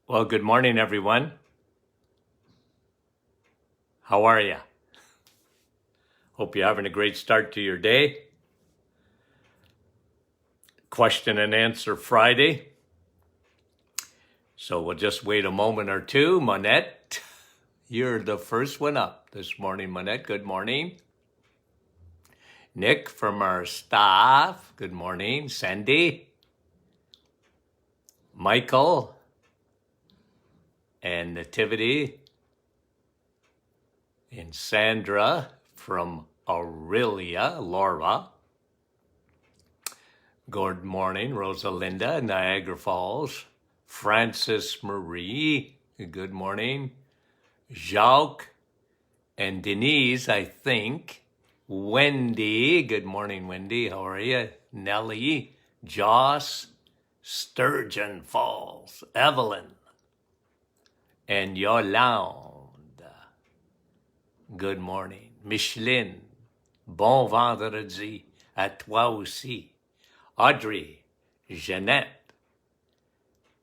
Well, good morning, everyone. How are you? Hope you're having a great start to your day. Question and answer Friday. So we'll just wait a moment or two. Monette, you're the first one up this morning. Monette, good morning. Nick from our staff, good morning. Sandy, Michael, and Nativity, and Sandra from Aurelia, Laura. Good morning, Rosalinda, Niagara Falls. Francis Marie, good morning. Jacques and Denise, I think. Wendy, good morning, Wendy. How are you? Nellie, Joss, Sturgeon Falls, Evelyn, and Yolande. Good morning. Micheline, bon vendredi à toi aussi. Audrey, Jeanette,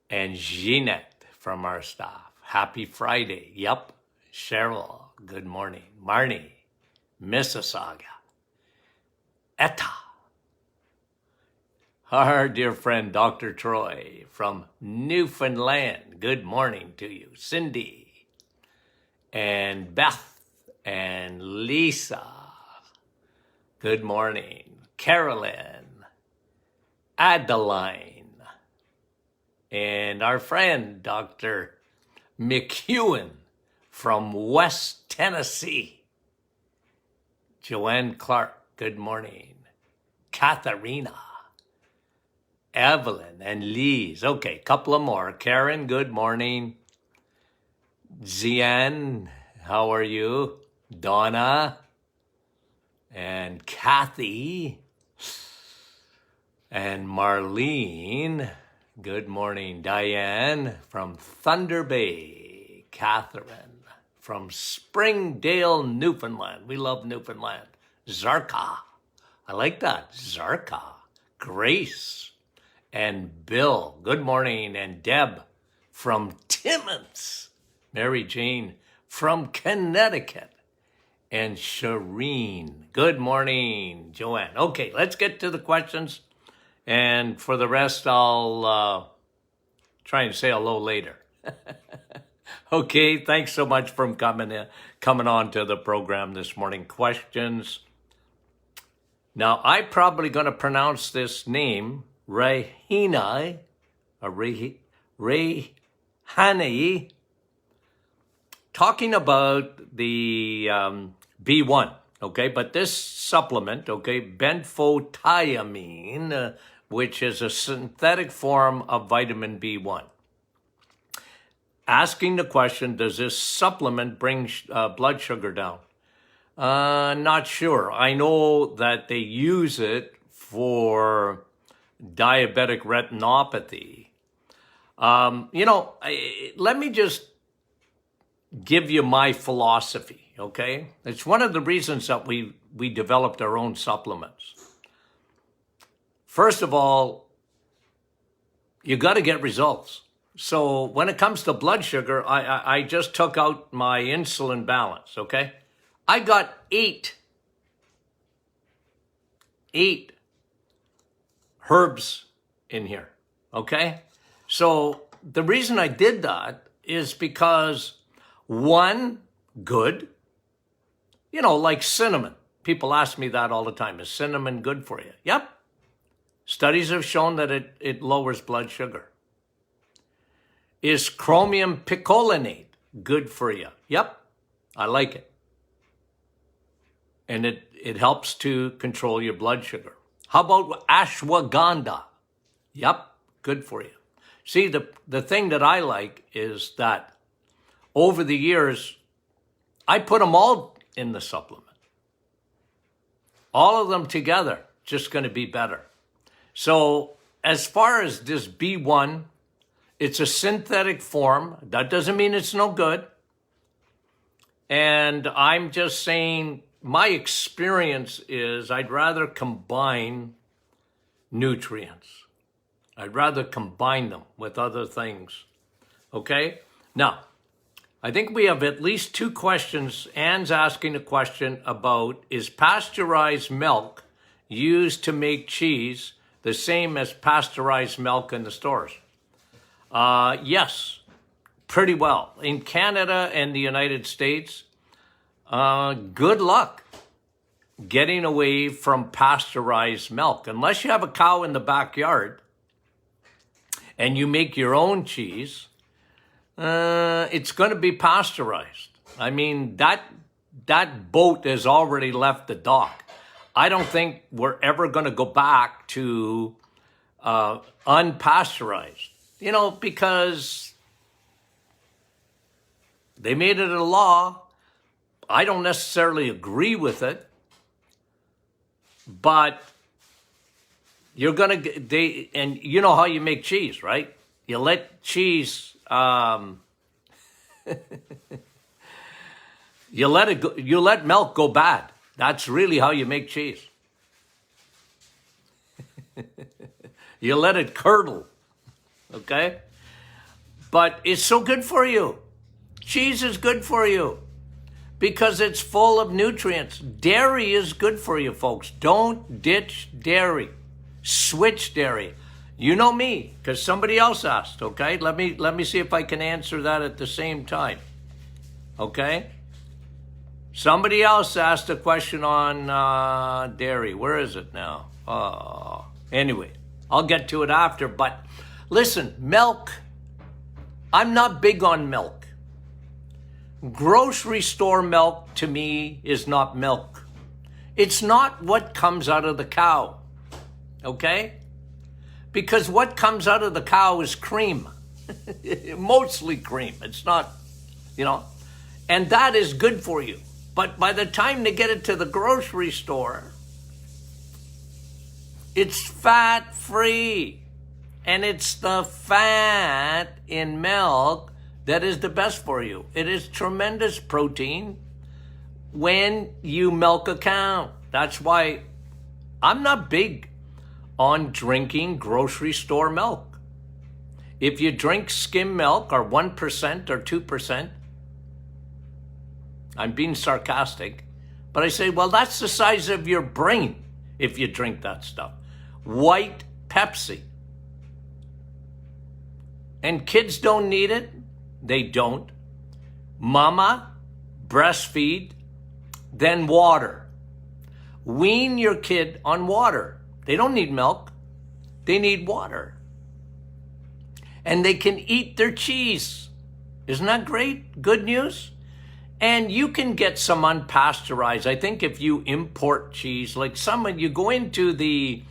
and Jeanette from our staff. Happy Friday. Yup. Cheryl, good morning. Marnie, Mississauga. Etta. Our dear friend, Dr. Troy from Newfoundland. Good morning to you. Cindy, and Beth, and Lisa. Good morning. Carolyn, Adeline, and our friend, Dr. McEwen from West Tennessee. Joanne Clark, good morning. Katharina, Evelyn, and Lise. Okay, couple of more. Karen, good morning. Zian, how are you? Donna, and Kathy, and Marlene. Good morning. Diane from Thunder Bay. Catherine from Springdale, Newfoundland. We love Newfoundland. Zarka. I like that. Zarka. Grace and Bill. Good morning. And Deb from Timmins. Mary Jane from Connecticut. And Shireen. Good morning, Joanne. Okay, let's get to the questions. And for the rest, I'll try and say hello later. Okay, thanks so much for coming on to the program this morning. Questions. Now, I'm probably going to pronounce this name, Rahina, Rahani, talking about the B1, okay? But this supplement, okay, benfotiamine, which is a synthetic form of vitamin B1. Asking the question, does this supplement bring blood sugar down? Not sure. I know that they use it for diabetic retinopathy. Let me just give you my philosophy, okay? It's one of the reasons that we developed our own supplements. First of all, you got to get results. So when it comes to blood sugar, I just took out my insulin balance, okay? I got eight herbs in here, okay? So the reason I did that is because, one, good, like cinnamon. People ask me that all the time. Is cinnamon good for you? Yep. Studies have shown that it lowers blood sugar. Is chromium picolinate good for you? Yep, I like it. And it helps to control your blood sugar. How about ashwagandha? Yep, good for you. See, the thing that I like is that over the years, I put them all in the supplement. All of them together, just going to be better. So as far as this B1, it's a synthetic form. That doesn't mean it's no good. And I'm just saying my experience is I'd rather combine nutrients. I'd rather combine them with other things Okay? Now, I think we have at least 2 questions. Anne's asking a question about, is pasteurized milk used to make cheese the same as pasteurized milk in the stores? Yes, pretty well. In Canada and the United States, good luck getting away from pasteurized milk. Unless you have a cow in the backyard and you make your own cheese, it's going to be pasteurized. I mean, that boat has already left the dock. I don't think we're ever going to go back to unpasteurized, because they made it a law. I don't necessarily agree with it, but you're going to, and you know how you make cheese, right? You let cheese, you let milk go bad. That's really how you make cheese. You let it curdle, okay? But it's so good for you. Cheese is good for you because it's full of nutrients. Dairy is good for you, folks. Don't ditch dairy. Switch dairy. You know me, because somebody else asked, okay? Let me see if I can answer that at the same time, okay? Somebody else asked a question on dairy. Where is it now? Anyway, I'll get to it after. But listen, milk, I'm not big on milk. Grocery store milk to me is not milk. It's not what comes out of the cow, okay? Because what comes out of the cow is cream, mostly cream. It's not, and that is good for you. But by the time they get it to the grocery store, it's fat-free. And it's the fat in milk that is the best for you. It is tremendous protein when you milk a cow. That's why I'm not big on drinking grocery store milk. If you drink skim milk or 1% or 2%, I'm being sarcastic, but I say, well, that's the size of your brain if you drink that stuff. White Pepsi. And kids don't need it. They don't. Mama, breastfeed, then water. Wean your kid on water. They don't need milk. They need water. And they can eat their cheese. Isn't that great? Good news? And you can get some unpasteurized. I think if you import cheese, like you go into the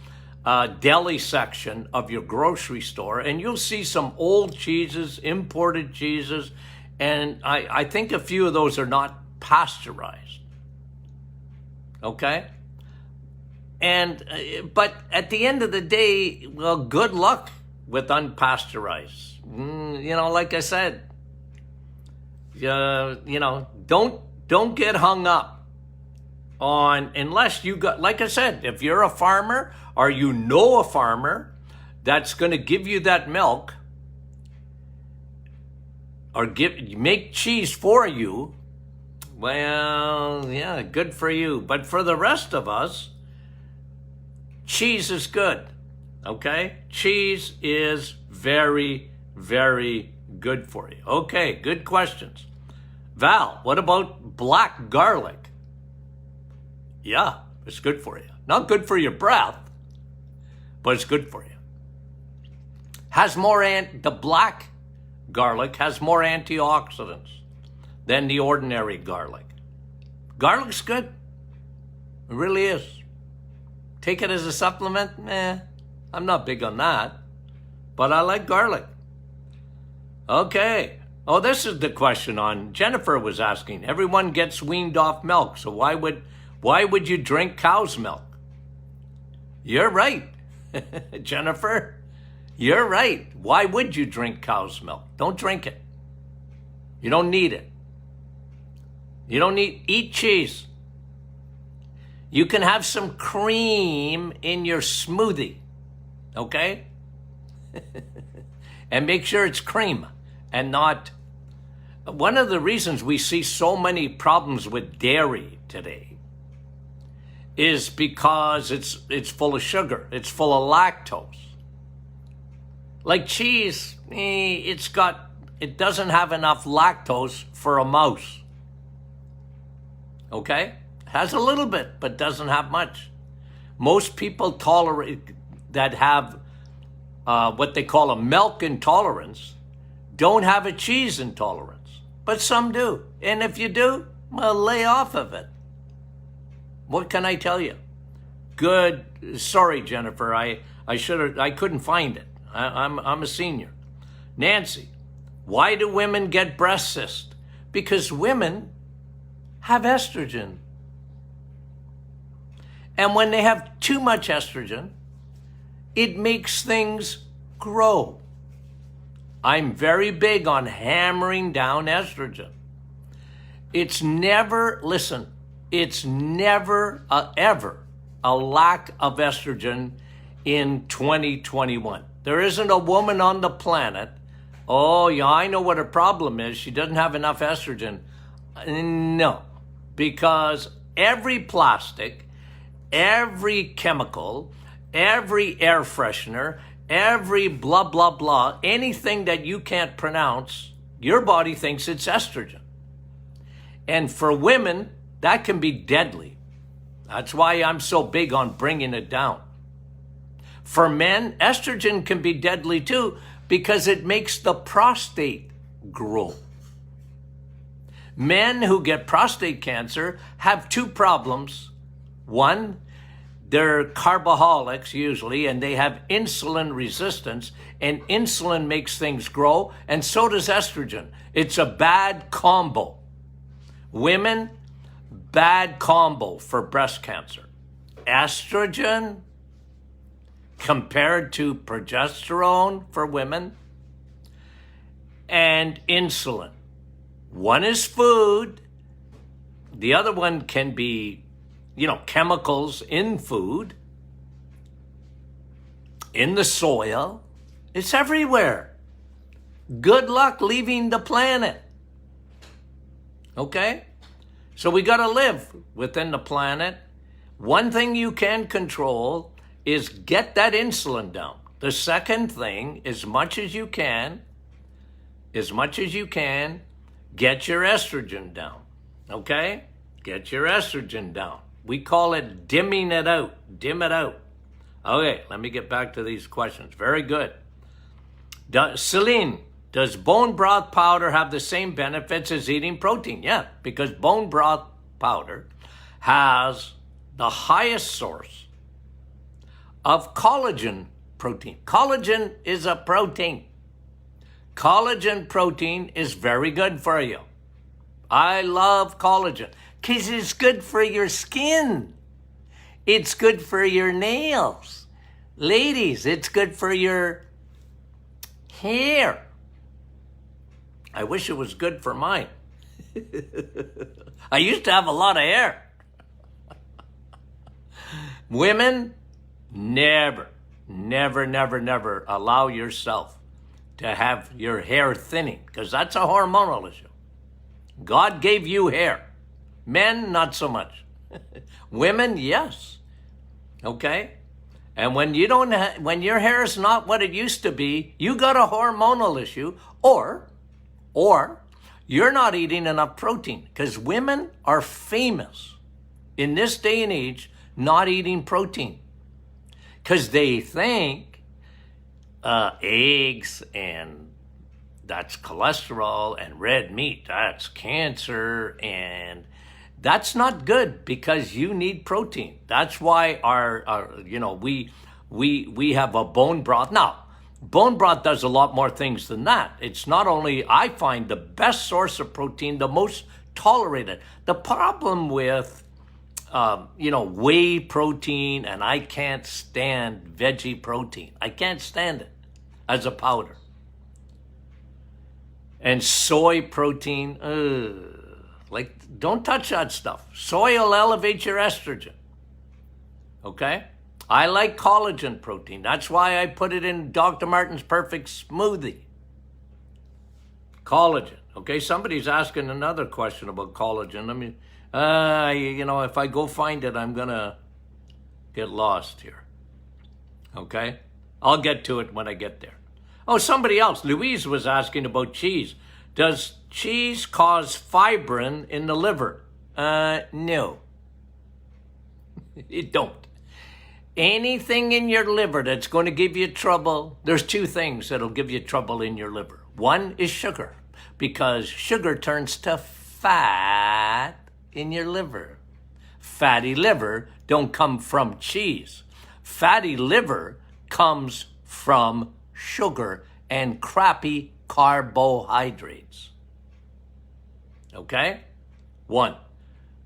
deli section of your grocery store and you'll see some old cheeses, imported cheeses, and I think a few of those are not pasteurized. Okay? But at the end of the day, well, good luck with unpasteurized. Like I said, don't get hung up on, unless you got, like I said, if you're a farmer or a farmer that's going to give you that milk or make cheese for you, well, yeah, good for you. But for the rest of us, cheese is good, okay? Cheese is very, very good for you. Okay, good questions. Val, what about black garlic? Yeah, it's good for you. Not good for your breath, but it's good for you. The black garlic has more antioxidants than the ordinary garlic. Garlic's good. It really is. Take it as a supplement? I'm not big on that, but I like garlic. Okay. Oh, this is the question on Jennifer was asking. Everyone gets weaned off milk, so why would you drink cow's milk? You're right, Jennifer. You're right. Why would you drink cow's milk? Don't drink it. You don't need it. Eat cheese. You can have some cream in your smoothie, okay? And make sure it's cream. and not. One of the reasons we see so many problems with dairy today is because it's full of sugar. It's full of lactose. Like cheese, it doesn't have enough lactose for a mouse. Okay? Has a little bit, but doesn't have much. Most people that have what they call a milk intolerance don't have a cheese intolerance. But some do. And if you do, well, lay off of it. What can I tell you? Good. Sorry, Jennifer. I couldn't find it. I'm a senior. Nancy, why do women get breast cysts? Because women have estrogen. And when they have too much estrogen, it makes things grow. I'm very big on hammering down estrogen. It's never, listen, it's never, ever a lack of estrogen in 2021. There isn't a woman on the planet, oh yeah, I know what her problem is. She doesn't have enough estrogen. No, because every plastic, every chemical, every air freshener, every blah, blah, blah, anything that you can't pronounce, your body thinks it's estrogen. And for women, that can be deadly. That's why I'm so big on bringing it down. For men, estrogen can be deadly too because it makes the prostate grow. Men who get prostate cancer have two problems. One, they're carboholics usually, and they have insulin resistance, and insulin makes things grow, and so does estrogen. It's a bad combo. Women, bad combo for breast cancer. Estrogen compared to progesterone for women, and insulin. One is food. The other one can be chemicals in food, in the soil. It's everywhere. Good luck leaving the planet. Okay? So we got to live within the planet. One thing you can control is get that insulin down. The second thing, as much as you can, get your estrogen down. Okay? Get your estrogen down. We call it dimming it out. Dim it out. Okay, let me get back to these questions. Very good. Celine, does bone broth powder have the same benefits as eating protein? Yeah, because bone broth powder has the highest source of collagen protein. Collagen is a protein. Collagen protein is very good for you. I love collagen because it's good for your skin. It's good for your nails. Ladies, it's good for your hair. I wish it was good for mine. I used to have a lot of hair. Women, never allow yourself to have your hair thinning, because that's a hormonal issue. God gave you hair. Men, not so much. Women, yes. Okay? And when you don't when your hair is not what it used to be, you got a hormonal issue, or you're not eating enough protein, because women are famous in this day and age not eating protein, because they think eggs and that's cholesterol, and red meat, that's cancer, and that's not good, because you need protein. That's why we have a bone broth. Now, bone broth does a lot more things than that. It's not only, I find, the best source of protein, the most tolerated. The problem with whey protein, and I can't stand veggie protein. I can't stand it as a powder. And soy protein, don't touch that stuff. Soy will elevate your estrogen. Okay? I like collagen protein. That's why I put it in Dr. Martin's Perfect Smoothie. Collagen. Okay, somebody's asking another question about collagen. I mean, if I go find it, I'm going to get lost here. Okay? I'll get to it when I get there. Oh, somebody else. Louise was asking about cheese. Does cheese cause fibrin in the liver? No. It don't. Anything in your liver that's going to give you trouble, there's two things that'll give you trouble in your liver. One is sugar, because sugar turns to fat in your liver. Fatty liver don't come from cheese. Fatty liver comes from sugar and crappy carbohydrates. Okay? One.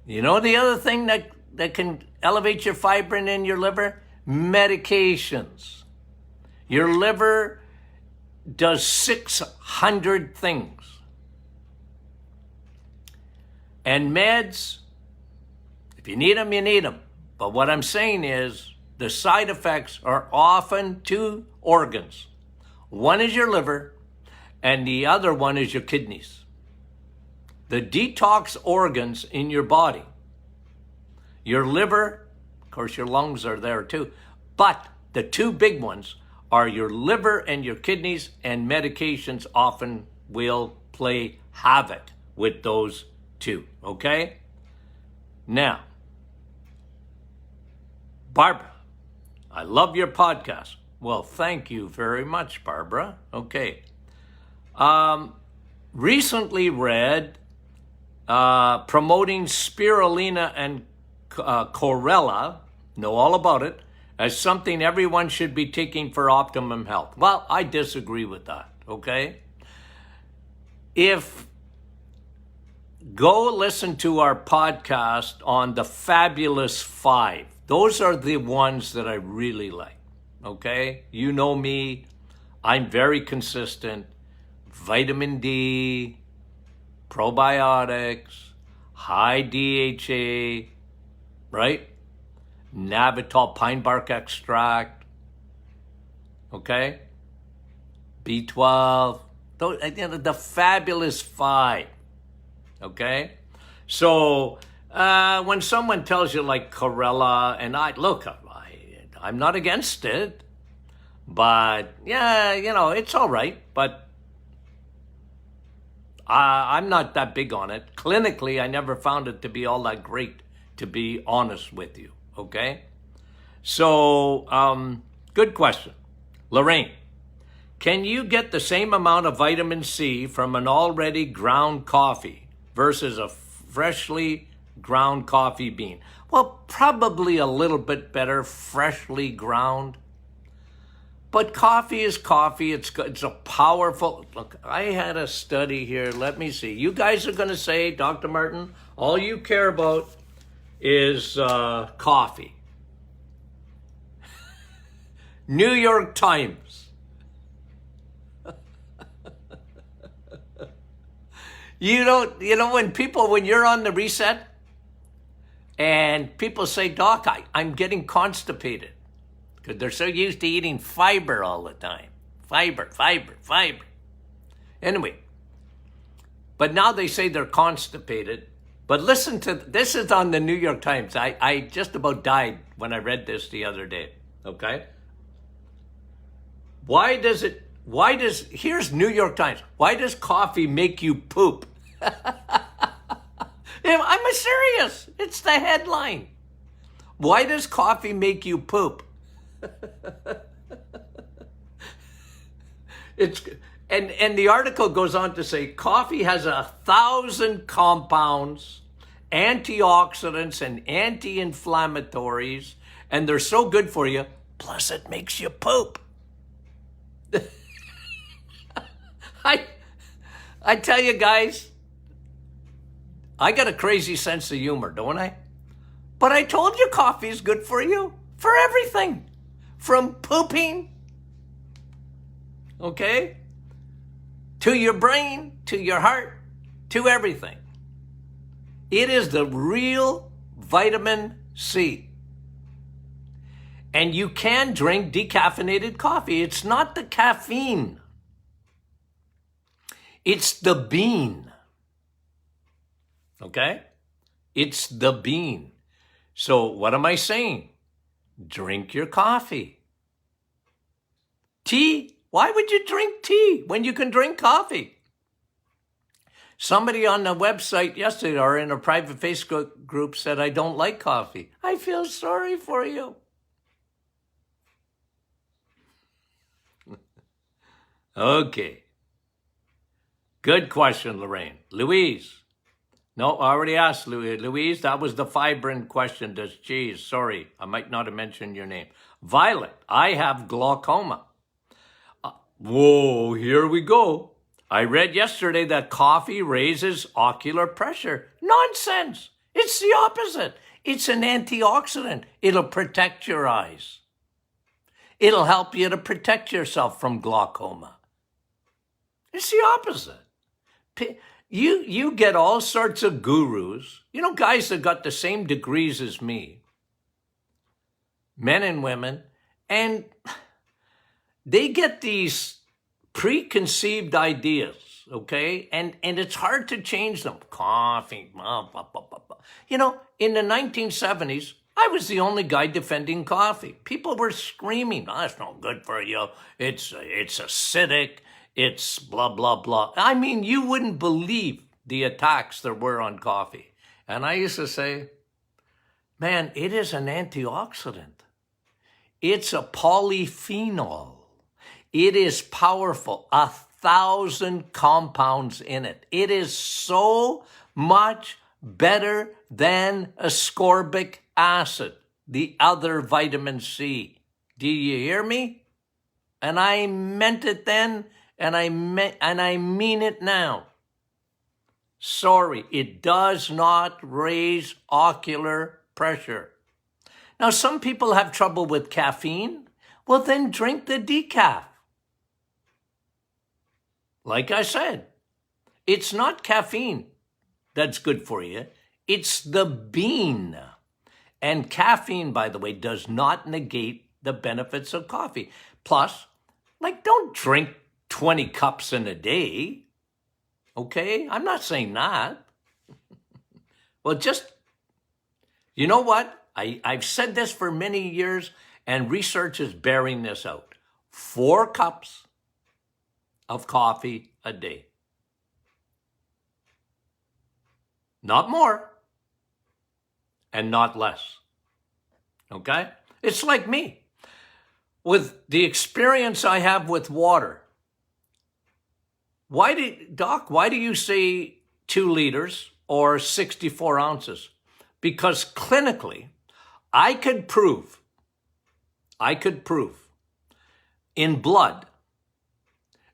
You know the other thing that can elevate your fibrin in your liver? Medications. Your liver does 600 things. And meds, if you need them, you need them. But what I'm saying is the side effects are often two organs. One is your liver, and the other one is your kidneys. The detox organs in your body. Your liver, of course your lungs are there too, but the two big ones are your liver and your kidneys, and medications often will play havoc with those two, okay? Now, Barbara, I love your podcast. Well, thank you very much, Barbara. Okay. Recently read promoting spirulina and chlorella, know all about it, as something everyone should be taking for optimum health. Well, I disagree with that, okay? Go listen to our podcast on the Fabulous Five. Those are the ones that I really like, okay? You know me, I'm very consistent. Vitamin D, probiotics, high DHA, right? Navitol pine bark extract, okay? B12, those, the Fabulous Five, okay? So when someone tells you like chlorella, and I'm not against it, but yeah, it's all right, but I'm not that big on it. Clinically, I never found it to be all that great, to be honest with you, okay? So, good question. Lorraine, can you get the same amount of vitamin C from an already ground coffee versus a freshly ground coffee bean? Well, probably a little bit better freshly ground. But coffee is coffee. It's a powerful... Look, I had a study here. Let me see. You guys are going to say, Dr. Martin, all you care about is coffee. New York Times. When you're on the reset and people say, Doc, I'm getting constipated. Because they're so used to eating fiber all the time. Fiber. Anyway, but now they say they're constipated. But listen to, this is on the New York Times. I just about died when I read this the other day, okay? Here's New York Times. Why does coffee make you poop? I'm serious. It's the headline. Why does coffee make you poop? And the article goes on to say coffee has 1,000 compounds, antioxidants, and anti-inflammatories, and they're so good for you. Plus, it makes you poop. I tell you guys, I got a crazy sense of humor, don't I? But I told you coffee is good for you, for everything. From pooping, okay, to your brain, to your heart, to everything. It is the real vitamin C. And you can drink decaffeinated coffee. It's not the caffeine. It's the bean. Okay? It's the bean. So what am I saying? Drink your coffee. Tea? Why would you drink tea when you can drink coffee? Somebody on the website yesterday or in a private Facebook group said, I don't like coffee. I feel sorry for you. Okay. Good question, Lorraine. Louise. No, I already asked Louise. That was the fibrin question. Does cheese? Sorry, I might not have mentioned your name. Violet. I have glaucoma. Whoa, here we go. I read yesterday that coffee raises ocular pressure. Nonsense. It's the opposite. It's an antioxidant. It'll protect your eyes. It'll help you to protect yourself from glaucoma. It's the opposite. You get all sorts of gurus, guys that got the same degrees as me, men and women, and they get these preconceived ideas, okay? And it's hard to change them. Coffee, blah, blah, blah, blah, blah. In the 1970s, I was the only guy defending coffee. People were screaming, it's not good for you. It's acidic. It's blah, blah, blah. I mean, you wouldn't believe the attacks there were on coffee. And I used to say, man, it is an antioxidant. It's a polyphenol. It is powerful. 1,000 compounds in it. It is so much better than ascorbic acid, the other vitamin C. Do you hear me? And I meant it then. And I mean it now. Sorry, it does not raise ocular pressure. Now, some people have trouble with caffeine. Well, then drink the decaf. Like I said, it's not caffeine that's good for you. It's the bean. And caffeine, by the way, does not negate the benefits of coffee. Plus, don't drink 20 cups in a day, okay? I'm not saying that. Well, you know what? I've said this for many years, and research is bearing this out. 4 cups of coffee a day. Not more, and not less, okay? It's like me. With the experience I have with water, why do you say 2 liters or 64 ounces? Because clinically, I could prove in blood,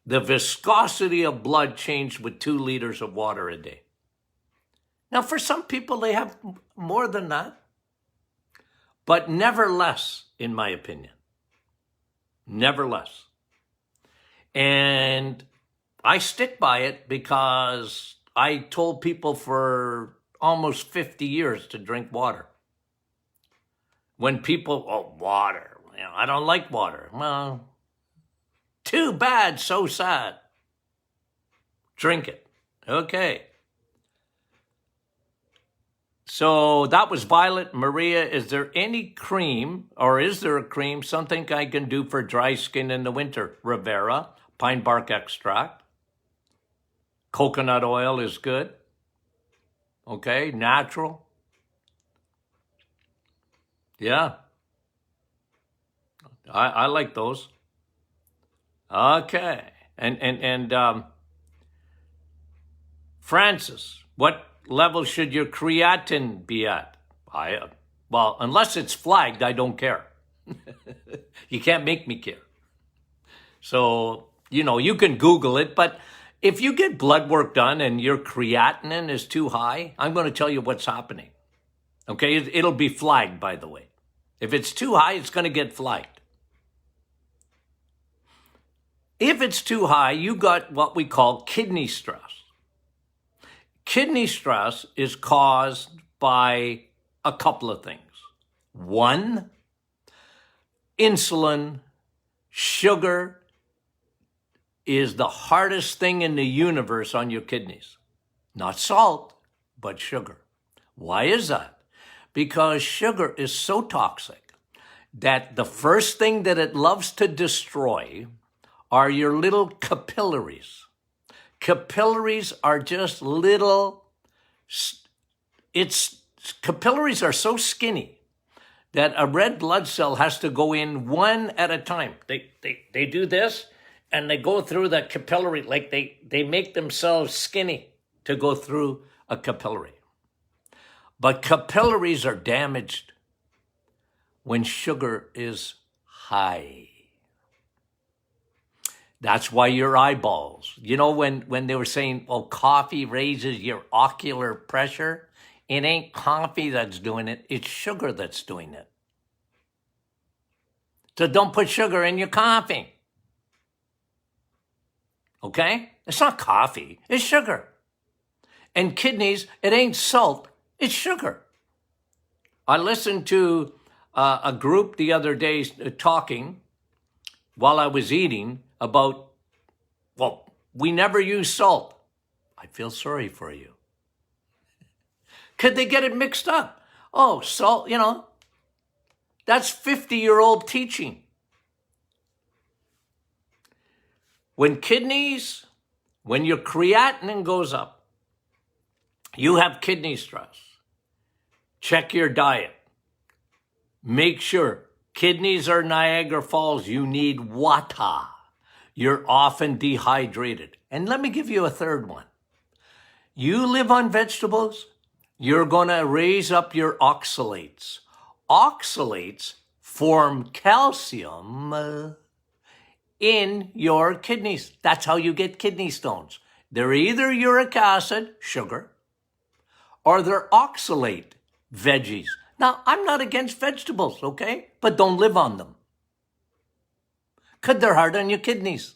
the viscosity of blood changed with 2 liters of water a day. Now, for some people, they have more than that, but never less, in my opinion. Never less. And I stick by it because I told people for almost 50 years to drink water. When people, water, I don't like water. Well, too bad, so sad. Drink it. Okay. So that was Violet. Maria, is there any cream, or is there a cream, something I can do for dry skin in the winter? Rivera, pine bark extract. Coconut oil is good. Okay, natural. Yeah. I like those. Okay. And Francis, what level should your creatinine be at? Well, unless it's flagged, I don't care. You can't make me care. So, you can Google it, but if you get blood work done and your creatinine is too high, I'm going to tell you what's happening. Okay, it'll be flagged, by the way. If it's too high, it's going to get flagged. If it's too high, you got what we call kidney stress. Kidney stress is caused by a couple of things. 1, insulin, sugar, is the hardest thing in the universe on your kidneys. Not salt, but sugar. Why is that? Because sugar is so toxic that the first thing that it loves to destroy are your little capillaries. Capillaries are just little, capillaries are so skinny that a red blood cell has to go in one at a time. They do this, and they go through the capillary, like they make themselves skinny to go through a capillary. But capillaries are damaged when sugar is high. That's why your eyeballs, you know, when they were saying, well, coffee raises your ocular pressure, it ain't coffee that's doing it, it's sugar that's doing it. So don't put sugar in your coffee. Okay? It's not coffee, it's sugar. And kidneys, it ain't salt, it's sugar. I listened to a group the other day talking while I was eating about, well, we never use salt. I feel sorry for you. Could they get it mixed up? Oh, salt, you know, that's 50-year-old teaching. When your creatinine goes up, you have kidney stress. Check your diet. Make sure kidneys are Niagara Falls. You need water. You're often dehydrated. And let me give you a third one. You live on vegetables, you're going to raise up your oxalates. Oxalates form calcium in your kidneys. That's how you get kidney stones. They're either uric acid, sugar, or they're oxalate, veggies. Now, I'm not against vegetables, okay? But don't live on them. Because they're hard on your kidneys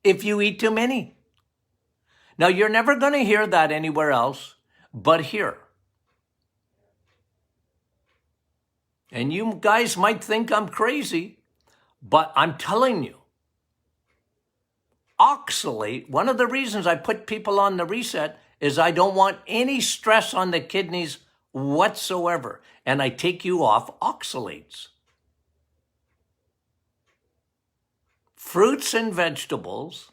if you eat too many. Now, you're never going to hear that anywhere else but here. And you guys might think I'm crazy, but I'm telling you, oxalate, one of the reasons I put people on the reset is I don't want any stress on the kidneys whatsoever. And I take you off oxalates. Fruits and vegetables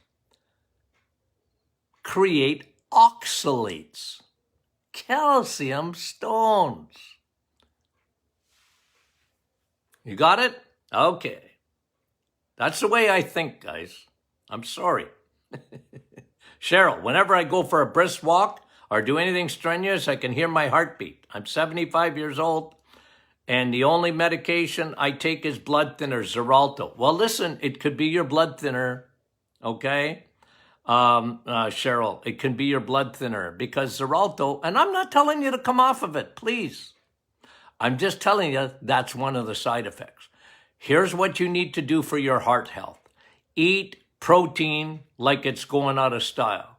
create oxalates, calcium stones. You got it? Okay. That's the way I think, guys. I'm sorry. Cheryl, whenever I go for a brisk walk or do anything strenuous, I can hear my heartbeat. I'm 75 years old, and the only medication I take is blood thinner, Xarelto. Well, listen, it could be your blood thinner, okay? Cheryl, it can be your blood thinner because Xarelto, and I'm not telling you to come off of it, please. I'm just telling you that's one of the side effects. Here's what you need to do for your heart health. Eat protein like it's going out of style.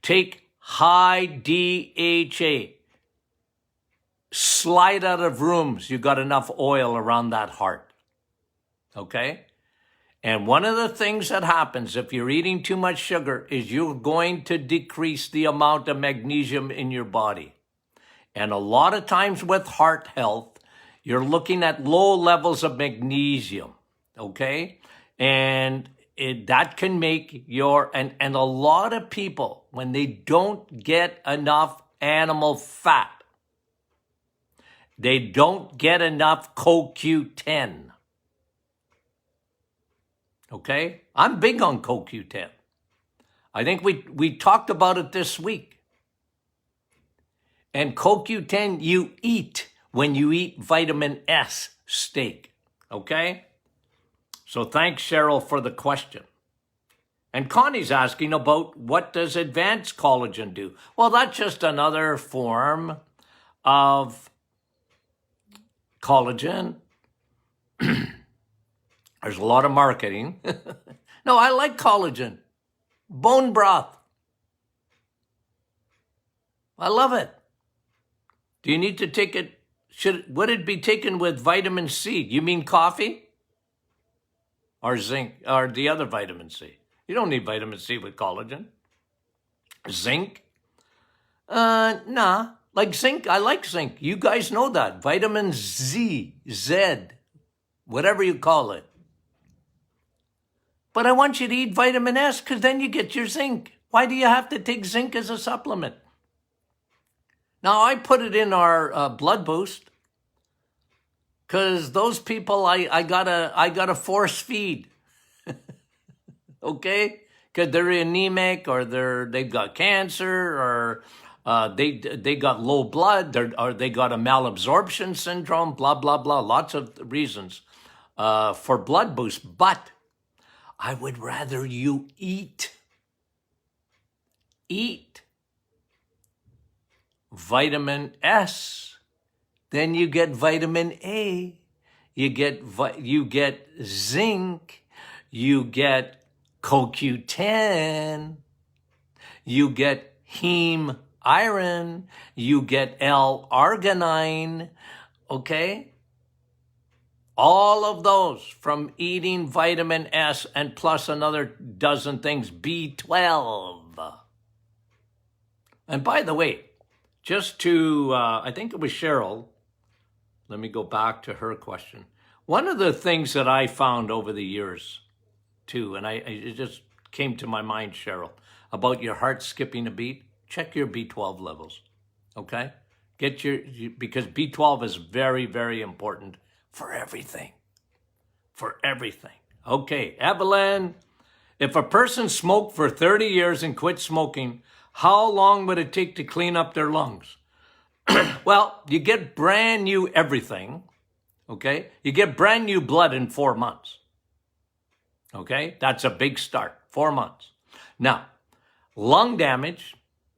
Take high DHA. Slide out of rooms. You got enough oil around that heart. Okay? And one of the things that happens if you're eating too much sugar is you're going to decrease the amount of magnesium in your body. And a lot of times with heart health, you're looking at low levels of magnesium, okay? And that can make and a lot of people, when they don't get enough animal fat, they don't get enough CoQ10. Okay? I'm big on CoQ10. I think we talked about it this week. And CoQ10 you eat when you eat vitamin S steak. Okay? So thanks, Cheryl, for the question. And Connie's asking about what does advanced collagen do? Well, that's just another form of collagen. There's a lot of marketing. No, I like collagen. Bone broth. I love it. Do you need to take it? Would it be taken with vitamin C? You mean coffee? or zinc or the other vitamin C. You don't need vitamin C with collagen. Zinc? Nah. Like zinc, I like zinc. You guys know that. Vitamin Z, whatever you call it. But I want you to eat vitamin S because then you get your zinc. Why do you have to take zinc as a supplement? Now, I put it in our blood boost because those people I gotta force feed, okay? Because they're anemic or they've got cancer or they got low blood or they got a malabsorption syndrome, blah, blah, blah. Lots of reasons for blood boost. But I would rather you eat vitamin S. Then you get vitamin A. You get zinc. You get CoQ10. You get heme iron. You get L-arginine. Okay? All of those from eating vitamin S and plus another dozen things, B12. And by the way, just to, I think it was Cheryl, let me go back to her question. One of the things that I found over the years, too, and it just came to my mind, Cheryl, about your heart skipping a beat, check your B12 levels, okay? Because B12 is very, very important for everything. For everything. Okay, Evelyn, if a person smoked for 30 years and quit smoking, how long would it take to clean up their lungs? Well, you get brand new everything, okay? You get brand new blood in 4 months, okay? That's a big start, 4 months. Now, lung damage,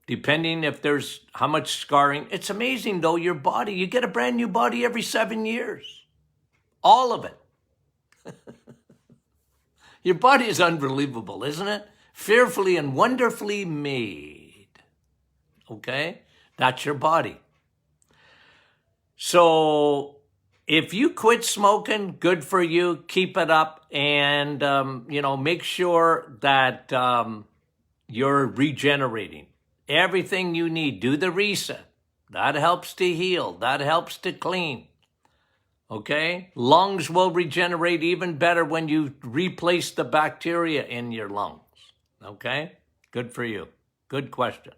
depending if there's how much scarring, it's amazing though, your body, you get a brand new body every 7 years. All of it. Your body is unbelievable, isn't it? Fearfully and wonderfully made. Okay? That's your body. So if you quit smoking, good for you. Keep it up and, make sure that you're regenerating. Everything you need. Do the reset. That helps to heal. That helps to clean. Okay? Lungs will regenerate even better when you replace the bacteria in your lungs. Okay? Good for you. Good question.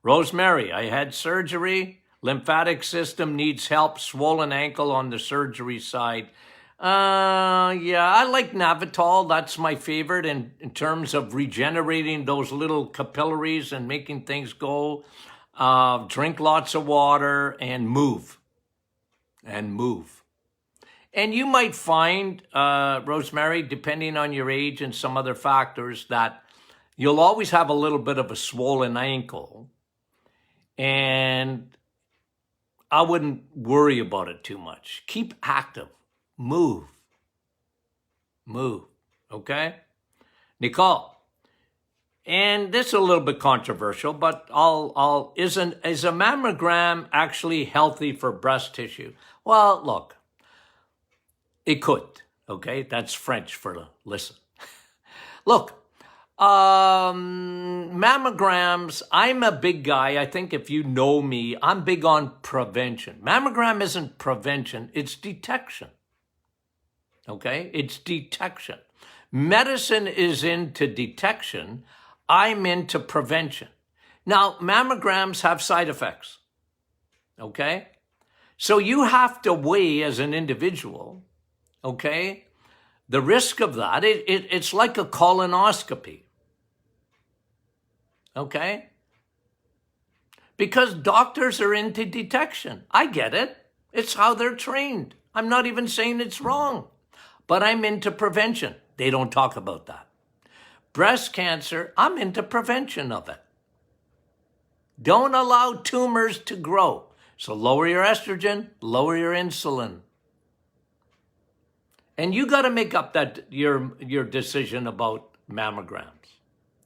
Rosemary, I had surgery. Lymphatic system needs help. Swollen ankle on the surgery side. Yeah, I like Navitol. That's my favorite in terms of regenerating those little capillaries and making things go. Drink lots of water and move. And you might find, Rosemary, depending on your age and some other factors, that you'll always have a little bit of a swollen ankle. And I wouldn't worry about it too much. Keep active. Move. Okay? Nicole. And this is a little bit controversial, but is a mammogram actually healthy for breast tissue? Well, look. It could, okay? That's French for listen. Look, mammograms, I'm a big guy. I think if you know me, I'm big on prevention. Mammogram isn't prevention, it's detection, okay? It's detection. Medicine is into detection. I'm into prevention. Now, mammograms have side effects, okay? So you have to weigh as an individual, okay, the risk of that, it's like a colonoscopy. Okay? Because doctors are into detection. I get it. It's how they're trained. I'm not even saying it's wrong. But I'm into prevention. They don't talk about that. Breast cancer, I'm into prevention of it. Don't allow tumors to grow. So lower your estrogen, lower your insulin. And you got to make up that your decision about mammograms,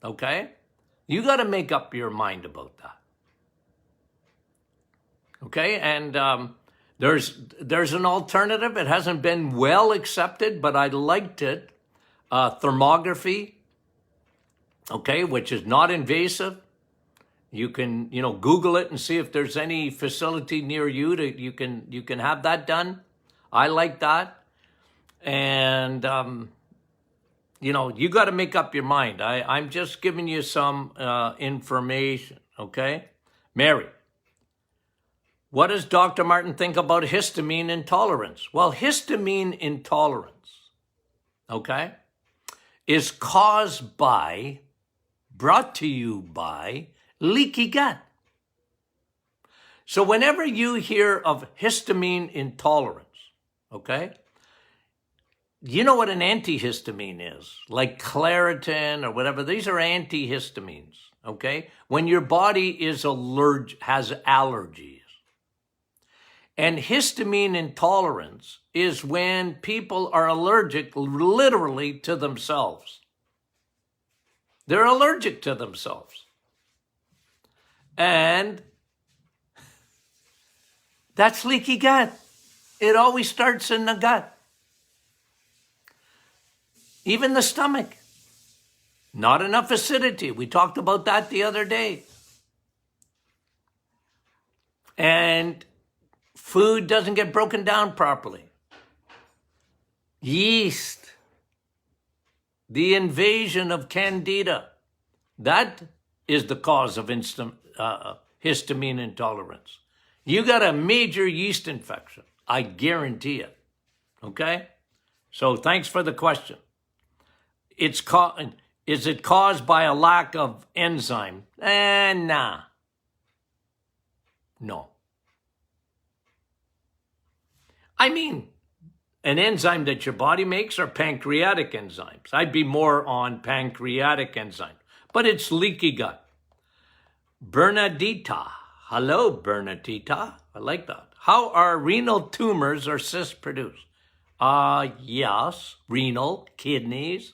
okay? You got to make up your mind about that, okay? And there's an alternative. It hasn't been well accepted, but I liked it. thermography, okay, which is not invasive. You can, Google it and see if there's any facility near you that you can have that done. I like that. And, you got to make up your mind. I'm just giving you some information, okay? Mary, what does Dr. Martin think about histamine intolerance? Well, histamine intolerance, okay, is brought to you by leaky gut. So whenever you hear of histamine intolerance, okay, you know what an antihistamine is, like Claritin or whatever. These are antihistamines, okay? When your body is has allergies. And histamine intolerance is when people are allergic literally to themselves. They're allergic to themselves. And that's leaky gut. It always starts in the gut. Even the stomach. Not enough acidity. We talked about that the other day. And food doesn't get broken down properly. Yeast. The invasion of candida. That is the cause of histamine intolerance. You got a major yeast infection. I guarantee it. Okay? So thanks for the question. Is it caused by a lack of enzyme? Nah. No. I mean, an enzyme that your body makes are pancreatic enzymes. I'd be more on pancreatic enzyme, but it's leaky gut. Bernadita. Hello, Bernadita. I like that. How are renal tumors or cysts produced? Yes, renal, kidneys.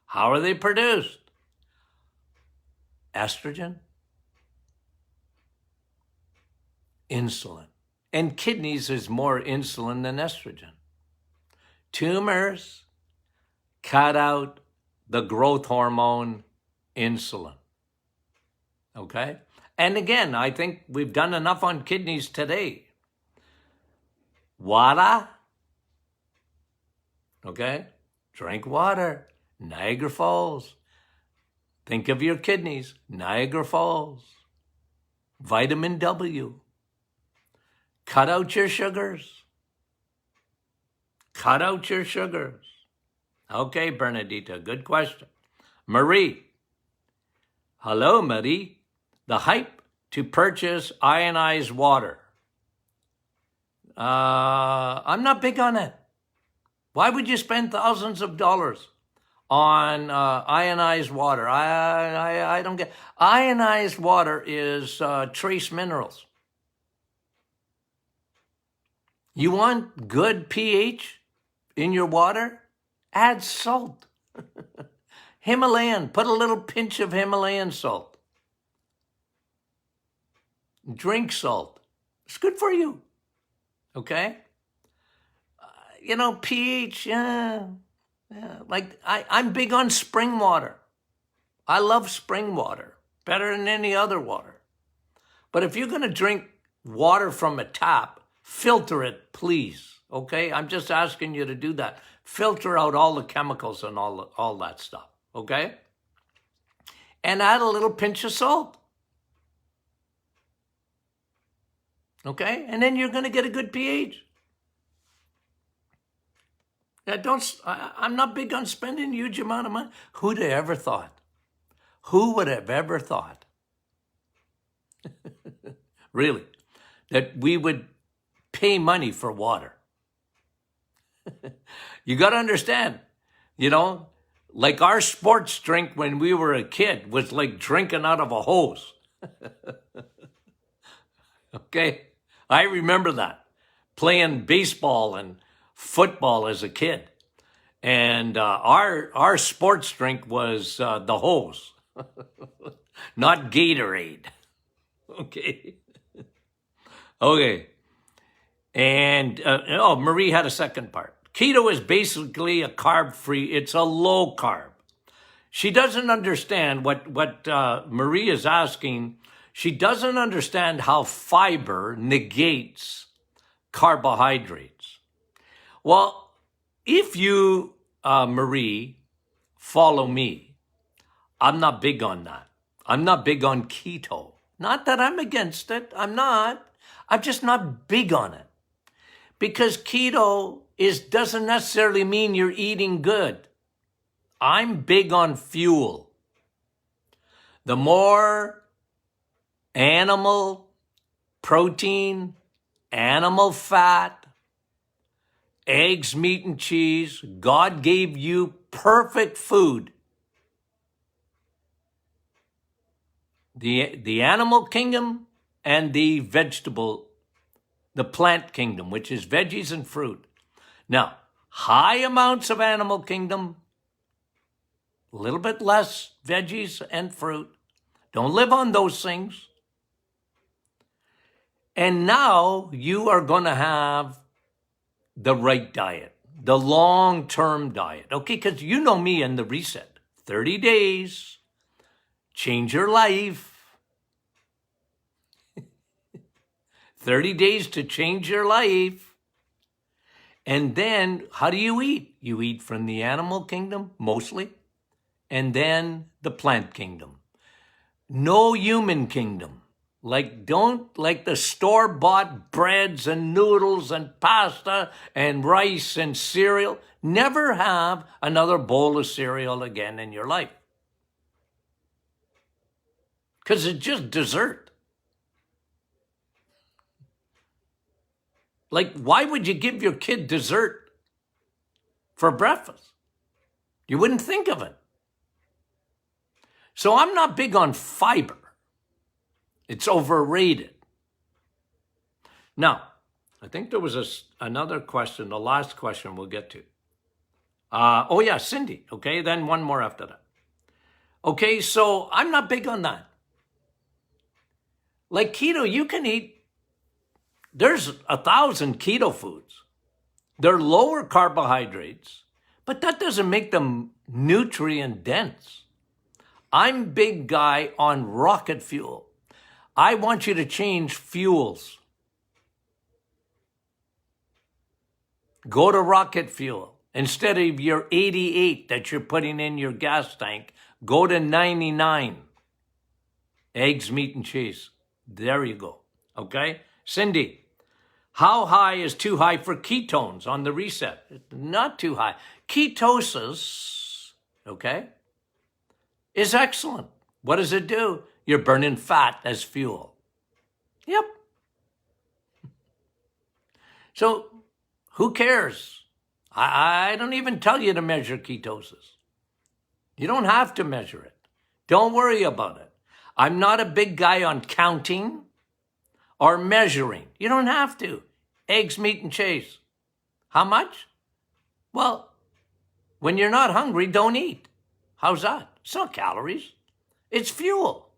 How are they produced? Estrogen, insulin. And kidneys is more insulin than estrogen. Tumors cut out the growth hormone insulin. Okay? And again, I think we've done enough on kidneys today. Water. Okay? Drink water. Niagara Falls. Think of your kidneys. Niagara Falls. Vitamin W. Cut out your sugars. Cut out your sugars. Okay, Bernadita, good question. Marie. Hello, Marie. The hype to purchase ionized water. I'm not big on it. Why would you spend thousands of dollars on ionized water? I don't get. Ionized water is trace minerals. You want good pH in your water? Add salt. Himalayan, put a little pinch of Himalayan salt. Drink salt. It's good for you. Okay? pH, like I'm big on spring water. I love spring water better than any other water. But if you're going to drink water from a tap, filter it, please. Okay? I'm just asking you to do that. Filter out all the chemicals and all that stuff. Okay? And add a little pinch of salt. Okay? And then you're going to get a good pH. I'm not big on spending a huge amount of money. Who'd have ever thought? Who would have ever thought? Really, that we would pay money for water. You got to understand, like our sports drink when we were a kid was like drinking out of a hose. Okay? I remember that, playing baseball and football as a kid. And our sports drink was the hose, not Gatorade. Okay. Okay. And, Marie had a second part. Keto is basically a carb-free. It's a low carb. She doesn't understand what Marie is asking. She doesn't understand how fiber negates carbohydrates. Well, if you, Marie, follow me, I'm not big on that. I'm not big on keto. Not that I'm against it. I'm not. I'm just not big on it. Because keto doesn't necessarily mean you're eating good. I'm big on fuel. The more animal protein, animal fat, eggs, meat, and cheese, God gave you perfect food. The animal kingdom and the plant kingdom, which is veggies and fruit. Now, high amounts of animal kingdom, a little bit less veggies and fruit. Don't live on those things. And now you are going to have the right diet, the long-term diet. Okay, because you know me and the reset. 30 days, change your life. 30 days to change your life. And then how do you eat? You eat from the animal kingdom, mostly, and then the plant kingdom. No human kingdom. Don't like the store-bought breads and noodles and pasta and rice and cereal. Never have another bowl of cereal again in your life. Because it's just dessert. Why would you give your kid dessert for breakfast? You wouldn't think of it. So I'm not big on fiber. It's overrated. Now, I think there was another question, the last question we'll get to. Cindy. Okay, then one more after that. Okay, so I'm not big on that. Like keto, you can eat. There's 1,000 keto foods. They're lower carbohydrates, but that doesn't make them nutrient dense. I'm big guy on rocket fuel. I want you to change fuels. Go to rocket fuel. Instead of your 88 that you're putting in your gas tank, go to 99. Eggs, meat, and cheese. There you go. Okay? Cindy, how high is too high for ketones on the reset? Not too high. Ketosis, okay, is excellent. What does it do? You're burning fat as fuel. Yep. So who cares? I don't even tell you to measure ketosis. You don't have to measure it. Don't worry about it. I'm not a big guy on counting or measuring. You don't have to. Eggs, meat, and cheese. How much? Well, when you're not hungry, don't eat. How's that? It's not calories. It's fuel.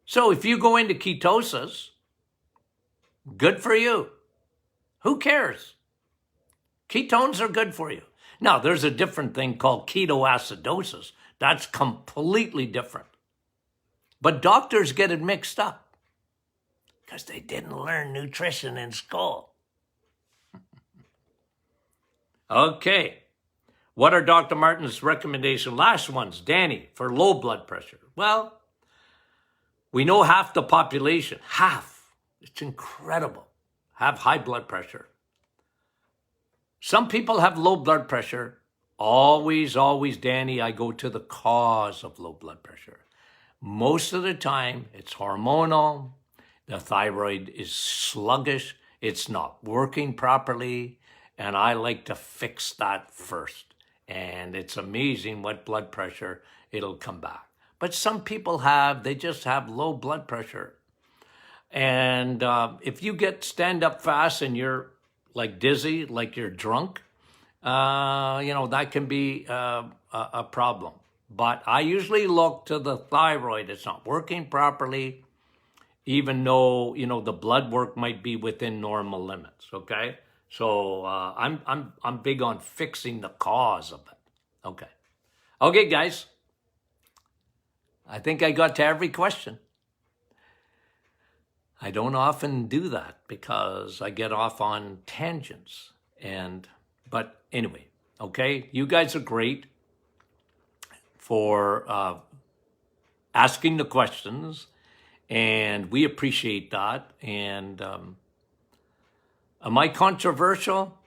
So if you go into ketosis, good for you. Who cares? Ketones are good for you. Now, there's a different thing called ketoacidosis. That's completely different. But doctors get it mixed up because they didn't learn nutrition in school. Okay. What are Dr. Martin's recommendations? Last ones, Danny, for low blood pressure. Well, we know half the population, it's incredible, have high blood pressure. Some people have low blood pressure. Always, Danny, I go to the cause of low blood pressure. Most of the time, it's hormonal. The thyroid is sluggish. It's not working properly. And I like to fix that first. And it's amazing what blood pressure, it'll come back. But some people they just have low blood pressure. And if you stand up fast and you're like dizzy, like you're drunk, that can be a problem. But I usually look to the thyroid. It's not working properly, even though, the blood work might be within normal limits, okay? So I'm big on fixing the cause of it. Okay, guys. I think I got to every question. I don't often do that because I get off on tangents. But anyway, okay, you guys are great for asking the questions, and we appreciate that. And am I controversial?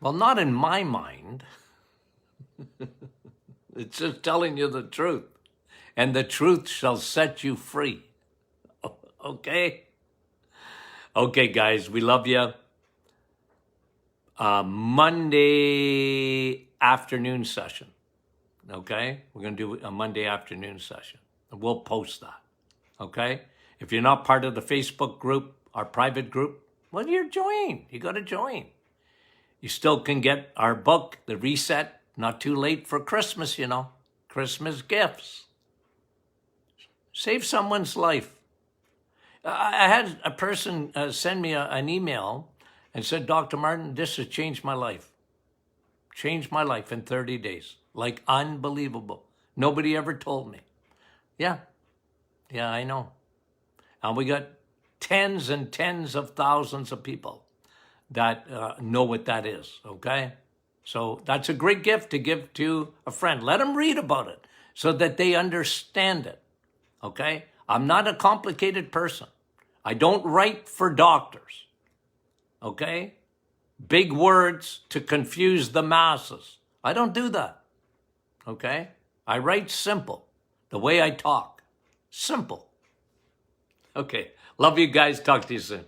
Well, not in my mind. It's just telling you the truth, and the truth shall set you free. Okay? Okay, guys, we love you. Monday afternoon session. Okay? We're going to do a Monday afternoon session. And we'll post that. Okay? If you're not part of the Facebook group, our private group, well, you're join. You got to join. You still can get our book, The Reset, not too late for Christmas, you know. Christmas gifts. Save someone's life. I had a person send me an email and said, Dr. Martin, this has changed my life. Changed my life in 30 days. Like unbelievable. Nobody ever told me. Yeah, I know. And we got tens and tens of thousands of people that know what that is, okay? So that's a great gift to give to a friend. Let them read about it so that they understand it, okay? I'm not a complicated person. I don't write for doctors, okay? Big words to confuse the masses. I don't do that, okay? I write simple, the way I talk. Simple. Okay, love you guys. Talk to you soon.